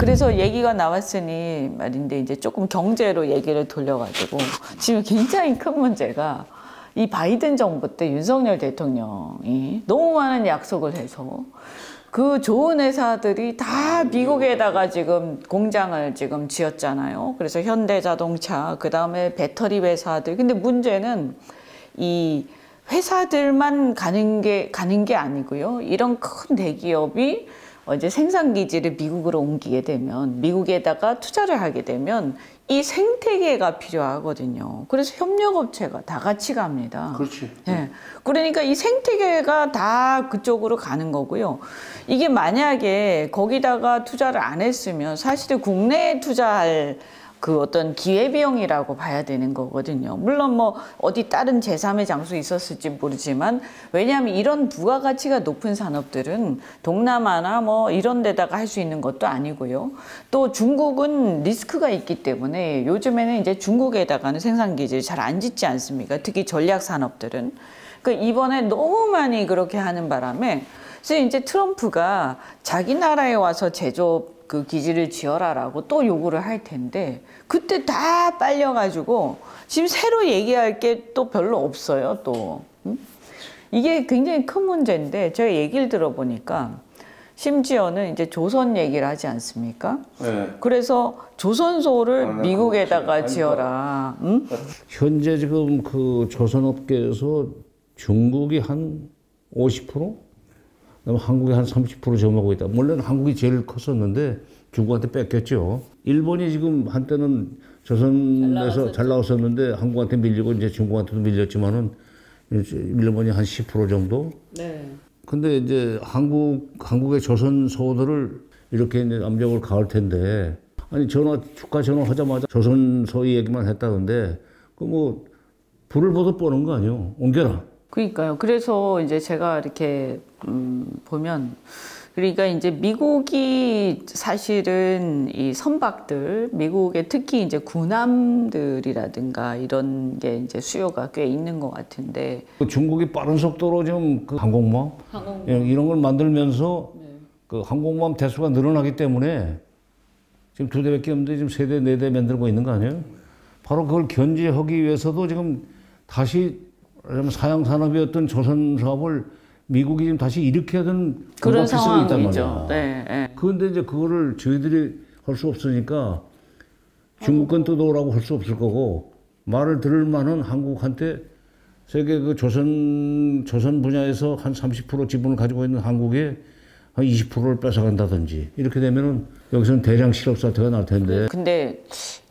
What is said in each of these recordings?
그래서 얘기가 나왔으니 말인데 이제 조금 경제로 얘기를 돌려가지고 지금 굉장히 큰 문제가 이 바이든 정부 때 윤석열 대통령이 너무 많은 약속을 해서 그 좋은 회사들이 다 미국에다가 지금 공장을 지금 지었잖아요. 그래서 현대자동차, 그 다음에 배터리 회사들. 근데 문제는 이 회사들만 가는 게 아니고요. 이런 큰 대기업이 이제 생산 기지를 미국으로 옮기게 되면, 미국에다가 투자를 하게 되면 이 생태계가 필요하거든요. 그래서 협력업체가 다 같이 갑니다. 그렇지. 예. 그러니까 이 생태계가 다 그쪽으로 가는 거고요. 이게 만약에 거기다가 투자를 안 했으면 사실은 국내에 투자할 그 어떤 기회비용이라고 봐야 되는 거거든요. 물론 뭐 어디 다른 제3의 장소 있었을지 모르지만, 왜냐하면 이런 부가가치가 높은 산업들은 동남아나 뭐 이런 데다가 할 수 있는 것도 아니고요. 또 중국은 리스크가 있기 때문에 요즘에는 이제 중국에다가는 생산기지를 잘 안 짓지 않습니까? 특히 전략산업들은. 그 이번에 너무 많이 그렇게 하는 바람에 그래서 이제 트럼프가 자기 나라에 와서 제조업 그 기지를 지어라라고 또 요구를 할 텐데, 그때 다 빨려가지고 지금 새로 얘기할 게 또 별로 없어요, 또. 이게 굉장히 큰 문제인데, 제가 얘기를 들어보니까 심지어는 이제 조선 얘기를 하지 않습니까? 네. 그래서 조선소를 미국에다가 지어라. 응? 현재 지금 그 조선업계에서 중국이 한 50%? 그다음에 한국이 한 30% 점하고 있다. 물론 한국이 제일 컸었는데 중국한테 뺏겼죠. 일본이 지금 한때는 조선에서 잘 나왔었는데 한국한테 밀리고 이제 중국한테도 밀렸지만은 일본이 한 10% 정도. 네. 근데 이제 한국의 조선소들을 이렇게 이제 압력을 가할 텐데, 아니 주가 전화하자마자 조선소 얘기만 했다던데 그 뭐 불을 보듯 뻔한 거 아니에요? 옮겨라. 그러니까요. 그래서 이제 제가 이렇게 보면, 그러니까 이제 미국이 사실은 이 선박들, 미국의 특히 이제 군함들이라든가 이런 게 이제 수요가 꽤 있는 것 같은데, 중국이 빠른 속도로 지금 그 항공모함 이런 걸 만들면서 네. 그 항공모함 대수가 늘어나기 때문에 지금 2대밖에 없는데 지금 3대, 4대 만들고 있는 거 아니에요? 바로 그걸 견제하기 위해서도 지금 다시 사양 산업이었던 조선 사업을 미국이 지금 다시 일으켜야 되는 그런 필성이 있단 상황이죠. 말이야. 네, 네. 그런데 이제 그거를 저희들이 할 수 없으니까 중국 건 뜯어오라고 할 수 없을 거고, 말을 들을 만한 한국한테 세계 그 조선 분야에서 한 30% 지분을 가지고 있는 한국에 한 20%를 뺏어간다든지 이렇게 되면은 여기서는 대량 실업 사태가 날 텐데. 근데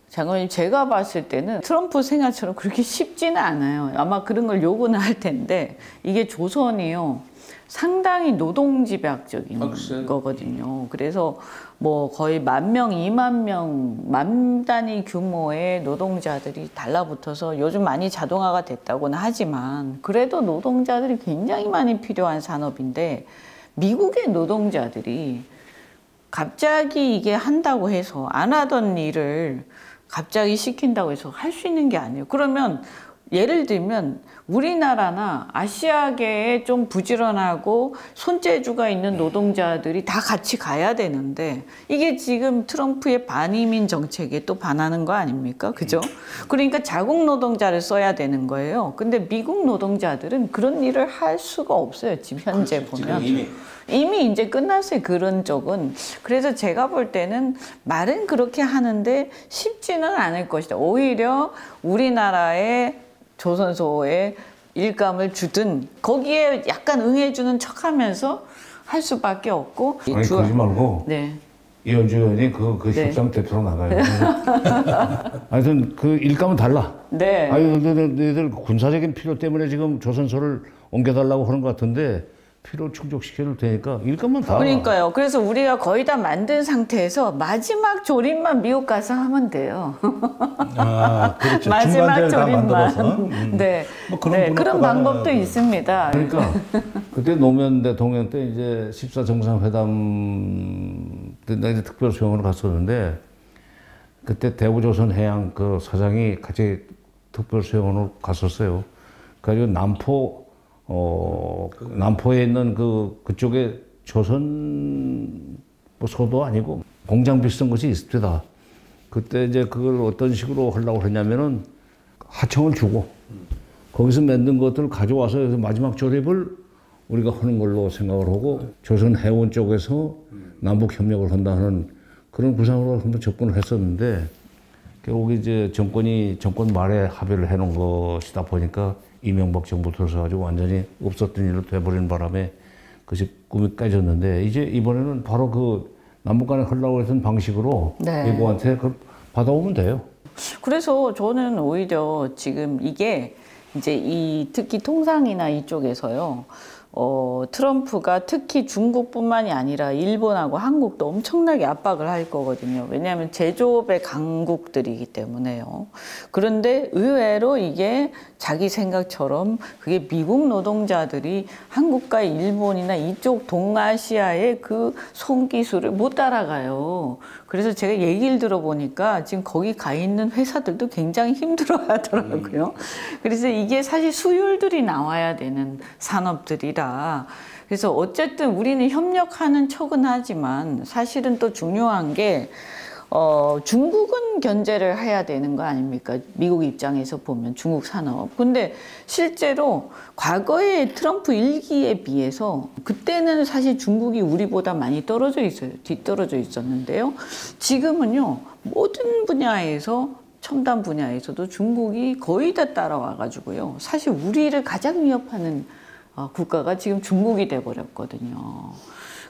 장관님, 제가 봤을 때는 트럼프 생각처럼 그렇게 쉽지는 않아요. 아마 그런 걸 요구는 할 텐데, 이게 조선이요, 상당히 노동집약적인 거거든요. 그래서 뭐 거의 10,000명, 20,000명, 만 단위 규모의 노동자들이 달라붙어서 요즘 많이 자동화가 됐다고는 하지만, 그래도 노동자들이 굉장히 많이 필요한 산업인데, 미국의 노동자들이 갑자기 이게 한다고 해서 안 하던 일을 갑자기 시킨다고 해서 할 수 있는 게 아니에요. 그러면 예를 들면 우리나라나 아시아계에 좀 부지런하고 손재주가 있는 노동자들이 다 같이 가야 되는데, 이게 지금 트럼프의 반이민 정책에 또 반하는 거 아닙니까? 그죠? 그러니까 자국 노동자를 써야 되는 거예요. 근데 미국 노동자들은 그런 일을 할 수가 없어요. 지금 현재 보면. 이미 이제 끝났어요. 그런 쪽은. 그래서 제가 볼 때는 말은 그렇게 하는데 쉽지는 않을 것이다. 오히려 우리나라의 조선소에 일감을 주든 거기에 약간 응해주는 척하면서 할 수밖에 없고. 아니 그러지 말고. 네. 이현주 의원이 그 네. 협상 대표로 나가요. 하여튼 그 일감은 달라. 네. 아유, 너희들 군사적인 필요 때문에 지금 조선소를 옮겨달라고 하는 것 같은데 필요 충족시켜줄 테니까 일감만 다. 그러니까요. 그래서 우리가 거의 다 만든 상태에서 마지막 조립만 미국 가서 하면 돼요. 아, 그렇죠. 마지막 조립만. 네. 뭐 그런 방법도 있습니다. 그러니까 그때 노무현 대통령 때 이제 14 정상회담 때 내가 이제 특별 수용을 갔었는데, 그때 대우조선 해양 그 사장이 같이 특별 수용을 갔었어요. 그래가지고 남포에 있는 그쪽에 조선 뭐 소도 아니고 공장 비슷한 것이 있습니다. 그때 이제 그걸 어떤 식으로 하려고 했냐면은 하청을 주고 거기서 만든 것들을 가져와서 마지막 조립을 우리가 하는 걸로 생각을 하고 조선 해운 쪽에서 남북 협력을 한다는 그런 구상으로 한번 접근을 했었는데 결국 이제 정권 말에 합의를 해놓은 것이다 보니까 이명박 정부 들어서가지고 완전히 없었던 일로 돼버리는 바람에 그것이 꿈이 깨졌는데 이제 이번에는 바로 그 남북 간에 하려고 했던 방식으로 네. 미국한테 그걸 받아오면 돼요. 그래서 저는 오히려 지금 이게 이제 특히 통상이나 이쪽에서요. 트럼프가 특히 중국뿐만이 아니라 일본하고 한국도 엄청나게 압박을 할 거거든요. 왜냐하면 제조업의 강국들이기 때문에요. 그런데 의외로 이게 자기 생각처럼 그게 미국 노동자들이 한국과 일본이나 이쪽 동아시아의 그 손기술을 못 따라가요. 그래서 제가 얘기를 들어보니까 지금 거기 가 있는 회사들도 굉장히 힘들어 하더라고요. 그래서 이게 사실 수율들이 나와야 되는 산업들이라 그래서 어쨌든 우리는 협력하는 척은 하지만 사실은 또 중요한 게 중국은 견제를 해야 되는 거 아닙니까? 미국 입장에서 보면 중국 산업. 근데 실제로 과거의 트럼프 1기에 비해서 그때는 사실 중국이 우리보다 많이 떨어져 있어요. 뒤떨어져 있었는데요. 지금은요, 모든 분야에서 첨단 분야에서도 중국이 거의 다 따라와 가지고요. 사실 우리를 가장 위협하는 국가가 지금 중국이 돼버렸거든요.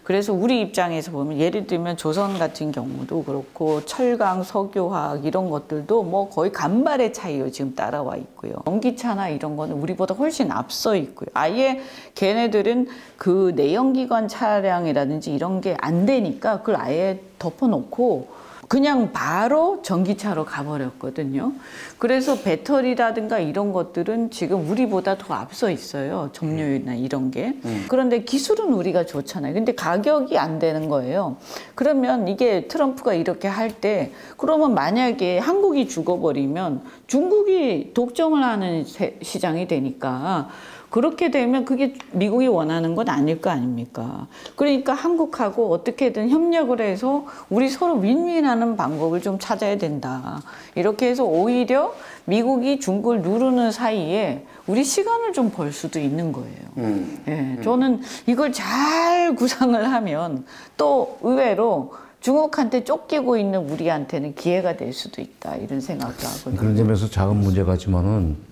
그래서 우리 입장에서 보면 예를 들면 조선 같은 경우도 그렇고 철강, 석유화학 이런 것들도 뭐 거의 간발의 차이로 지금 따라와 있고요. 전기차나 이런 거는 우리보다 훨씬 앞서 있고요. 아예 걔네들은 그 내연기관 차량이라든지 이런 게 안 되니까 그걸 아예 덮어놓고 그냥 바로 전기차로 가버렸거든요. 그래서 배터리라든가 이런 것들은 지금 우리보다 더 앞서 있어요. 점유율이나 이런 게. 그런데 기술은 우리가 좋잖아요. 근데 가격이 안 되는 거예요. 그러면 이게 트럼프가 이렇게 할 때 그러면 만약에 한국이 죽어버리면 중국이 독점을 하는 시장이 되니까 그렇게 되면 그게 미국이 원하는 건 아닐 거 아닙니까? 그러니까 한국하고 어떻게든 협력을 해서 우리 서로 윈윈하는 방법을 좀 찾아야 된다. 이렇게 해서 오히려 미국이 중국을 누르는 사이에 우리 시간을 좀 벌 수도 있는 거예요. 예, 저는 이걸 잘 구상을 하면 또 의외로 중국한테 쫓기고 있는 우리한테는 기회가 될 수도 있다. 이런 생각도 하거든요. 그런 점에서 작은 문제 같지만은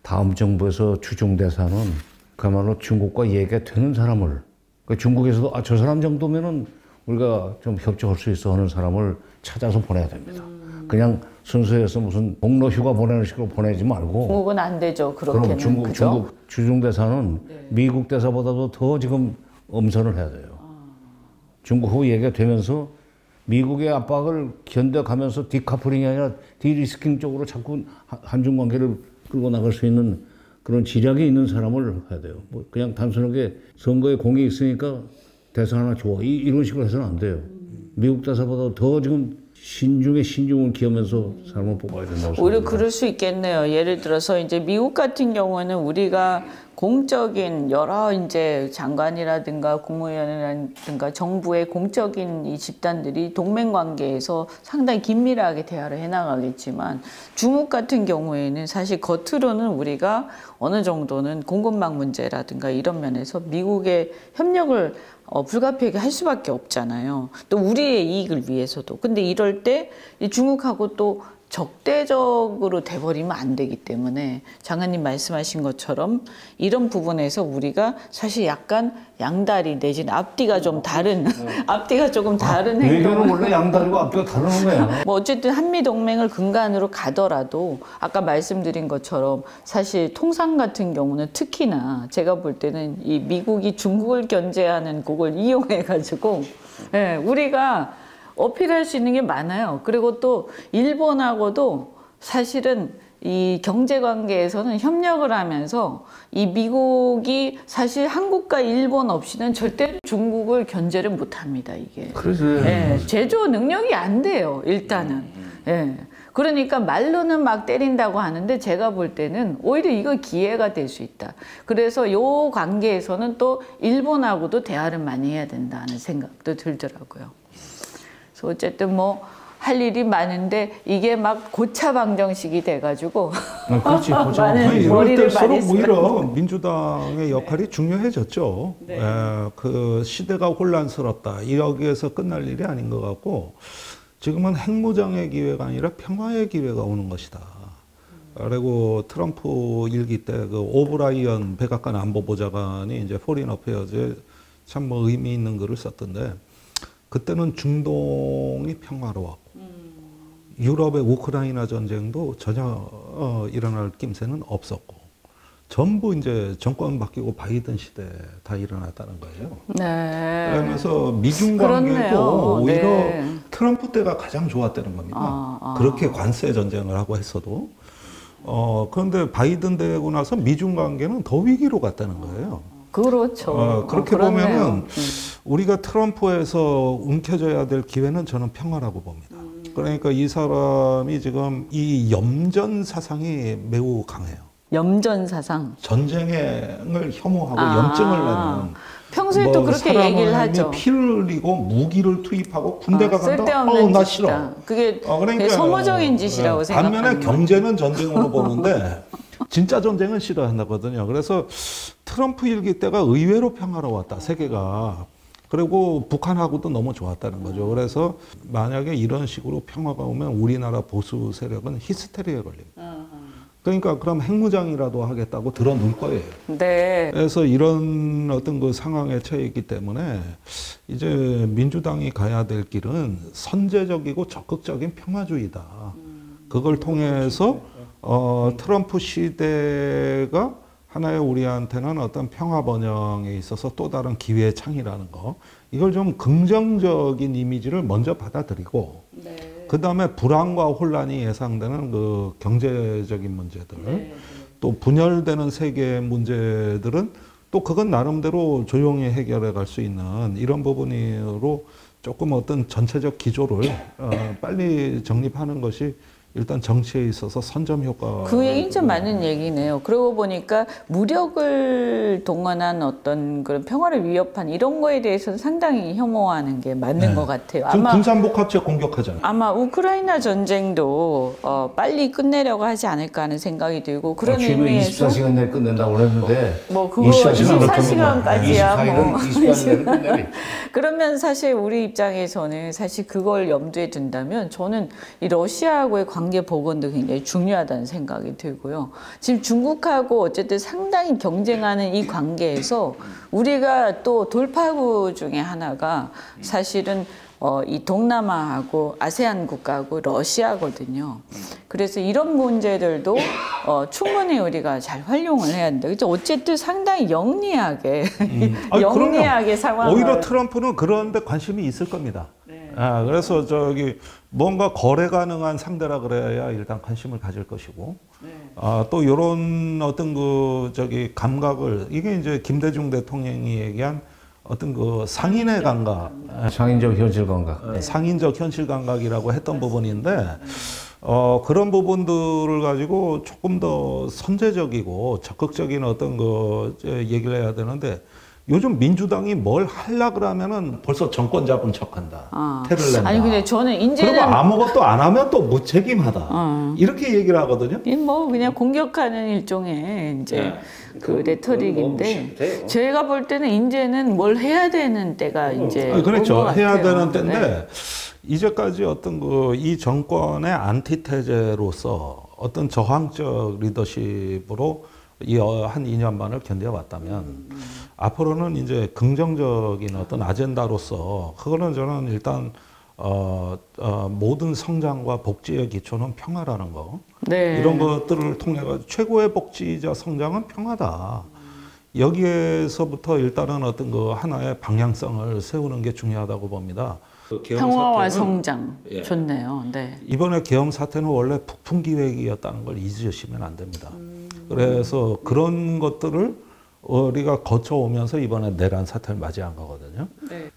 다음 정부에서 추종 대사는 그야말로 중국과 얘기가 되는 사람을 그러니까 중국에서도 저 사람 정도면은 우리가 좀 협조할 수 있어 하는 사람을 찾아서 보내야 됩니다. 그냥 순수해서 무슨 공로 휴가 보내는 식으로 보내지 말고 중국은 안 되죠. 그렇게는. 그럼 중국 추종 대사는 네. 미국 대사보다도 더 지금 엄선을 해야 돼요. 중국하고 얘기가 되면서 미국의 압박을 견뎌가면서 디카플링이 아니라 디리스킹 쪽으로 자꾸 한중 관계를 끌고 나갈 수 있는 그런 지략이 있는 사람을 해야 돼요. 뭐 그냥 단순하게 선거에 공이 있으니까 대사 하나 줘. 이런 식으로 해서는 안 돼요. 미국 대사보다 더 지금 신중에 신중을 기하면서 사람을 뽑아야 된다고 생각합니다. 오히려 그럴 수 있겠네요. 예를 들어서 이제 미국 같은 경우는 우리가 공적인 여러 이제 장관이라든가 국무위원이라든가 정부의 공적인 이 집단들이 동맹 관계에서 상당히 긴밀하게 대화를 해나가겠지만 중국 같은 경우에는 사실 겉으로는 우리가 어느 정도는 공급망 문제라든가 이런 면에서 미국의 협력을 불가피하게 할 수밖에 없잖아요. 또 우리의 이익을 위해서도. 근데 이럴 때 이 중국하고 또 적대적으로 돼버리면 안 되기 때문에 장관님 말씀하신 것처럼 이런 부분에서 우리가 사실 약간 양다리 내지는 앞뒤가 좀 다른 앞뒤가 조금 다른 외교는 원래 양다리고 앞뒤가 다른 거예요. 뭐 어쨌든 한미 동맹을 근간으로 가더라도 아까 말씀드린 것처럼 사실 통상 같은 경우는 특히나 제가 볼 때는 이 미국이 중국을 견제하는 그걸 이용해 가지고 예, 우리가 어필할 수 있는 게 많아요. 그리고 또 일본하고도 사실은 이 경제 관계에서는 협력을 하면서 이 미국이 사실 한국과 일본 없이는 절대 중국을 견제를 못 합니다, 이게. 그래서 예, 제조 능력이 안 돼요, 일단은. 예. 그러니까 말로는 막 때린다고 하는데 제가 볼 때는 오히려 이거 기회가 될 수 있다. 그래서 이 관계에서는 또 일본하고도 대화를 많이 해야 된다는 생각도 들더라고요. 그래서 어쨌든 뭐 할 일이 많은데 이게 막 고차 방정식이 돼가지고 그렇지. 많은 이럴 머리를 많이 때일수록 오히려 민주당의 역할이 중요해졌죠. 네. 그 시대가 혼란스럽다. 여기에서 끝날 일이 아닌 것 같고 지금은 핵무장의 기회가 아니라 평화의 기회가 오는 것이다. 그리고 트럼프 일기 때 그 오브라이언 백악관 안보보좌관이 이제 포린 어페어즈에 참 뭐 의미 있는 글을 썼던데 그때는 중동이 평화로웠고 유럽의 우크라이나 전쟁도 전혀 일어날 낌새는 없었고 전부 이제 정권 바뀌고 바이든 시대 다 일어났다는 거예요. 네. 그러면서 미중 관계도 그렇네요. 오히려 네. 트럼프 때가 가장 좋았다는 겁니다. 그렇게 관세 전쟁을 하고 했어도. 그런데 바이든 되고 나서 미중 관계는 더 위기로 갔다는 거예요. 그렇죠. 그렇게 그렇네요. 보면은 우리가 트럼프에서 움켜져야 될 기회는 저는 평화라고 봅니다. 그러니까 이 사람이 지금 이 염전 사상이 매우 강해요. 염전 사상. 전쟁을 혐오하고 염증을 내는. 평소에 또 그렇게 얘기를 하죠. 피를 흘리고 무기를 투입하고 군대가 간다. 쓸데없는 나 짓이다. 싫어. 그게 그러니까 소모적인 짓이라고 생각합니다. 반면에 경제는 전쟁으로 보는데 진짜 전쟁은 싫어한다거든요. 그래서 트럼프 일기 때가 의외로 평화로웠다. 세계가. 그리고 북한하고도 너무 좋았다는 거죠. 그래서 만약에 이런 식으로 평화가 오면 우리나라 보수 세력은 히스테리에 걸립니다. 그러니까 그럼 핵무장이라도 하겠다고 들어놓을 거예요. 네. 그래서 이런 어떤 그 상황에 처해 있기 때문에 이제 민주당이 가야 될 길은 선제적이고 적극적인 평화주의다. 그걸 통해서 트럼프 시대가 하나의 우리한테는 어떤 평화 번영에 있어서 또 다른 기회의 창이라는 거. 이걸 좀 긍정적인 이미지를 먼저 받아들이고 그 다음에 불안과 혼란이 예상되는 그 경제적인 문제들 또 분열되는 세계의 문제들은 또 그건 나름대로 조용히 해결해 갈 수 있는 이런 부분으로 조금 어떤 전체적 기조를 빨리 정립하는 것이 일단 정치에 있어서 선점 효과. 그 얘기 좀 맞는 얘기네요. 그러고 보니까 무력을 동원한 어떤 그런 평화를 위협한 이런 거에 대해서는 상당히 혐오하는 게 맞는 것 같아요. 지금 군산복합체 공격하잖아요. 아마 우크라이나 전쟁도 빨리 끝내려고 하지 않을까 하는 생각이 들고 그런 지금 의미에서 24시간 내에 끝낸다고 그랬는데 뭐 그거 24시간까지야 24시간 내에 끝내리. 그러면 사실 우리 입장에서는 사실 그걸 염두에 둔다면 저는 이 러시아하고의 관계 복원도 굉장히 중요하다는 생각이 들고요. 지금 중국하고 어쨌든 상당히 경쟁하는 이 관계에서 우리가 또 돌파구 중에 하나가 사실은 이 동남아하고 아세안 국가하고 러시아거든요. 그래서 이런 문제들도 충분히 우리가 잘 활용을 해야 된다. 그래서 어쨌든 상당히 영리하게 영리하게 상황을 오히려 트럼프는 그런데 관심이 있을 겁니다. 그래서 뭔가 거래 가능한 상대라 그래야 일단 관심을 가질 것이고 또 이런 어떤 감각을 이게 이제 김대중 대통령이 얘기한 어떤 그 상인의 감각, 상인적 현실 감각, 상인적 현실 감각이라고 했던 부분인데 그런 부분들을 가지고 조금 더 선제적이고 적극적인 어떤 얘기를 해야 되는데 요즘 민주당이 뭘 하려 그러면은 벌써 정권 잡은 척한다, 태를 낸다. 아니 근데 저는 이제는 그리고 아무것도 안 하면 또 무책임하다 이렇게 얘기를 하거든요. 뭐 그냥 공격하는 일종의 이제 그 레토릭인데 제가 볼 때는 이제는 뭘 해야 되는 때가 이제 그렇죠. 해야 같아요. 되는 때인데 이제까지 어떤 이 정권의 안티테제로서 어떤 저항적 리더십으로 한 2년 반을 견뎌왔다면 앞으로는 이제 긍정적인 어떤 아젠다로서 그거는 저는 일단 모든 성장과 복지의 기초는 평화라는 거. 이런 것들을 통해 최고의 복지자 성장은 평화다. 여기에서부터 일단은 어떤 하나의 방향성을 세우는 게 중요하다고 봅니다. 평화와 성장 좋네요. 이번에 계엄 사태는 원래 북풍 기획이었다는 걸 잊으시면 안 됩니다. 그래서 그런 것들을 우리가 거쳐오면서 이번에 내란 사태를 맞이한 거거든요.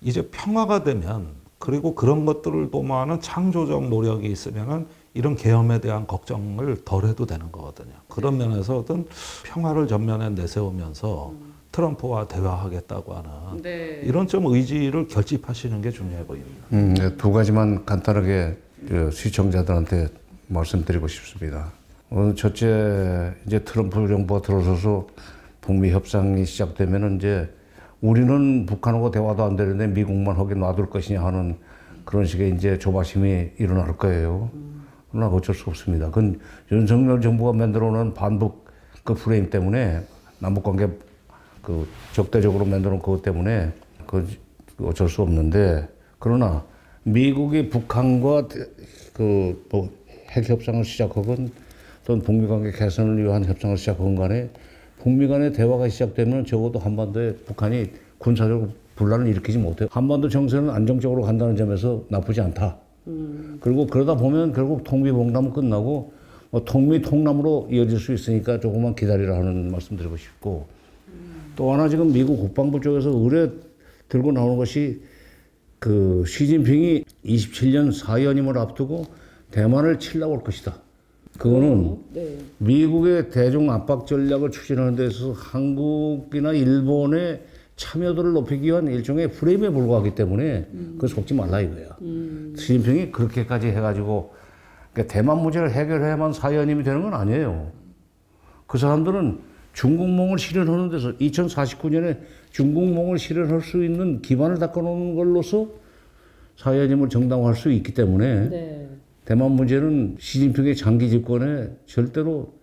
이제 평화가 되면 그리고 그런 것들을 도모하는 창조적 노력이 있으면은 이런 계엄에 대한 걱정을 덜 해도 되는 거거든요. 그런 면에서 어떤 평화를 전면에 내세우면서 트럼프와 대화하겠다고 하는 네. 이런 좀 의지를 결집하시는 게 중요해 보입니다. 네, 두 가지만 간단하게 시청자들한테 말씀드리고 싶습니다. 첫째, 이제 트럼프 정부가 들어서서 북미 협상이 시작되면은 이제 우리는 북한하고 대화도 안 되는데 미국만 하게 놔둘 것이냐 하는 그런 식의 이제 조바심이 일어날 거예요. 그러나 어쩔 수 없습니다. 그건 윤석열 정부가 만들어놓은 반북 그 프레임 때문에 남북관계 그 적대적으로 만들어놓은 그것 때문에 그 어쩔 수 없는데, 그러나 미국이 북한과 그 뭐 핵 협상을 시작하건 또는 북미 관계 개선을 위한 협상을 시작하건 간에 북미 간의 대화가 시작되면 적어도 한반도에 북한이 군사적으로 분란을 일으키지 못해요. 한반도 정세는 안정적으로 간다는 점에서 나쁘지 않다. 그리고 그러다 보면 결국 통미봉담은 끝나고 통미통남으로 이어질 수 있으니까 조금만 기다리라 하는 말씀 드리고 싶고, 또 하나 지금 미국 국방부 쪽에서 의뢰 들고 나오는 것이 그 시진핑이 27년 사연임을 앞두고 대만을 치려고 할 것이다. 그거는 미국의 대중 압박 전략을 추진하는 데 있어서 한국이나 일본의 참여도를 높이기 위한 일종의 프레임에 불과하기 때문에 그거 속지 말라 이거야. 시진핑이 그렇게까지 해가지고 그러니까 대만 문제를 해결해야만 사연임이 되는 건 아니에요. 그 사람들은 중국몽을 실현하는 데서 2049년에 중국몽을 실현할 수 있는 기반을 닦아놓는 걸로서 사연임을 정당화할 수 있기 때문에 대만 문제는 시진핑의 장기 집권에 절대로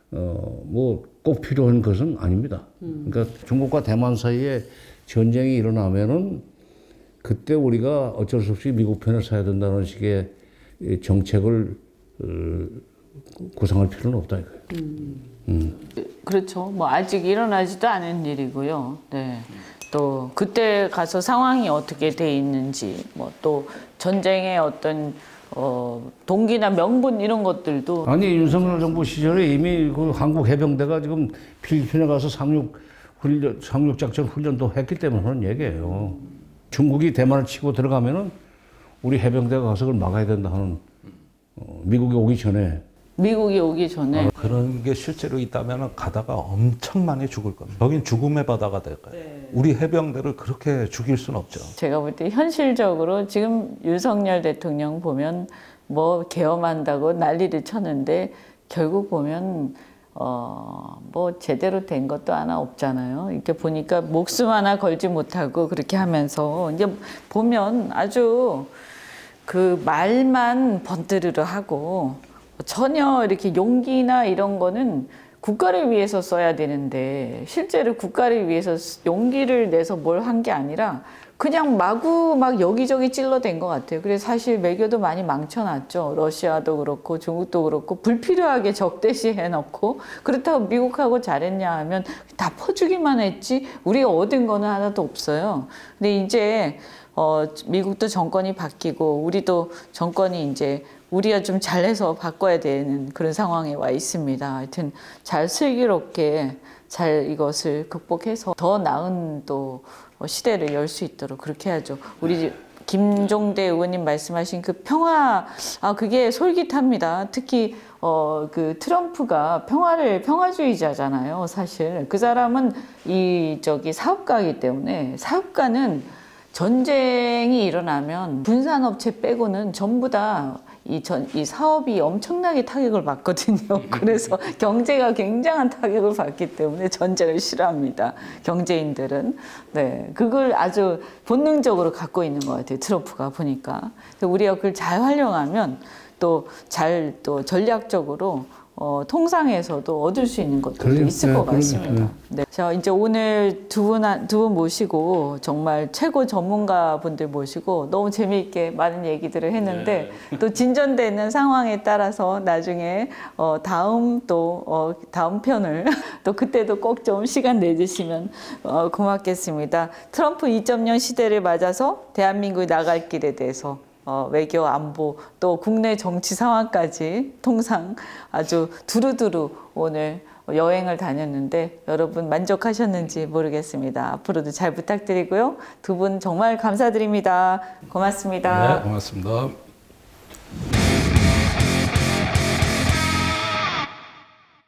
뭐 꼭 필요한 것은 아닙니다. 그러니까 중국과 대만 사이에 전쟁이 일어나면은 그때 우리가 어쩔 수 없이 미국 편을 서야 된다는 식의 정책을 구상할 필요는 없다 이거예요. 그렇죠. 뭐 아직 일어나지도 않은 일이고요. 네. 또 그때 가서 상황이 어떻게 돼 있는지, 뭐 또 전쟁의 어떤 동기나 명분 이런 것들도. 아니 윤석열 정부 시절에 이미 그 한국 해병대가 지금 필리핀에 가서 상륙작전 훈련도 했기 때문에 하는 얘기예요. 중국이 대만을 치고 들어가면은 우리 해병대가 가서 그걸 막아야 된다 하는 미국이 오기 전에. 그런 게 실제로 있다면 가다가 엄청 많이 죽을 겁니다. 여긴 죽음의 바다가 될 거예요. 우리 해병대를 그렇게 죽일 수는 없죠. 제가 볼 때 현실적으로 지금 윤석열 대통령 보면 뭐 계엄한다고 난리를 쳤는데 결국 보면 뭐 제대로 된 것도 하나 없잖아요. 이렇게 보니까 목숨 하나 걸지 못하고 그렇게 하면서 이제 보면 아주 그 말만 번뜨르르 하고 전혀 이렇게 용기나 이런 거는 국가를 위해서 써야 되는데 실제로 국가를 위해서 용기를 내서 뭘 한 게 아니라 그냥 마구 막 여기저기 찔러댄 것 같아요. 그래서 사실 외교도 많이 망쳐놨죠. 러시아도 그렇고 중국도 그렇고 불필요하게 적대시 해놓고, 그렇다고 미국하고 잘했냐 하면 다 퍼주기만 했지 우리가 얻은 거는 하나도 없어요. 근데 이제 미국도 정권이 바뀌고 우리도 정권이 이제 우리가 좀 잘해서 바꿔야 되는 그런 상황에 와 있습니다. 하여튼 잘 슬기롭게 잘 이것을 극복해서 더 나은 또 시대를 열 수 있도록 그렇게 해야죠. 우리 김종대 의원님 말씀하신 그 평화, 그게 솔깃합니다. 특히 그 트럼프가 평화주의자잖아요. 사실 그 사람은 사업가이기 때문에, 사업가는 전쟁이 일어나면 분산업체 빼고는 전부 다 이 사업이 엄청나게 타격을 받거든요. 그래서 경제가 굉장한 타격을 받기 때문에 전쟁을 싫어합니다. 경제인들은. 네, 그걸 아주 본능적으로 갖고 있는 것 같아요. 트럼프가 보니까. 우리가 그걸 잘 활용하면 또 전략적으로 통상에서도 얻을 수 있는 것들도 있을 것 같습니다. 네. 자, 이제 오늘 두 분 모시고 정말 최고 전문가 분들 모시고 너무 재미있게 많은 얘기들을 했는데 또 진전되는 상황에 따라서 나중에 다음 편을 또 그때도 꼭 좀 시간 내주시면 고맙겠습니다. 트럼프 2.0 시대를 맞아서 대한민국이 나갈 길에 대해서 외교, 안보, 또 국내 정치 상황까지 통상 아주 두루두루 오늘 여행을 다녔는데 여러분 만족하셨는지 모르겠습니다. 앞으로도 잘 부탁드리고요. 두 분 정말 감사드립니다. 고맙습니다. 네, 고맙습니다.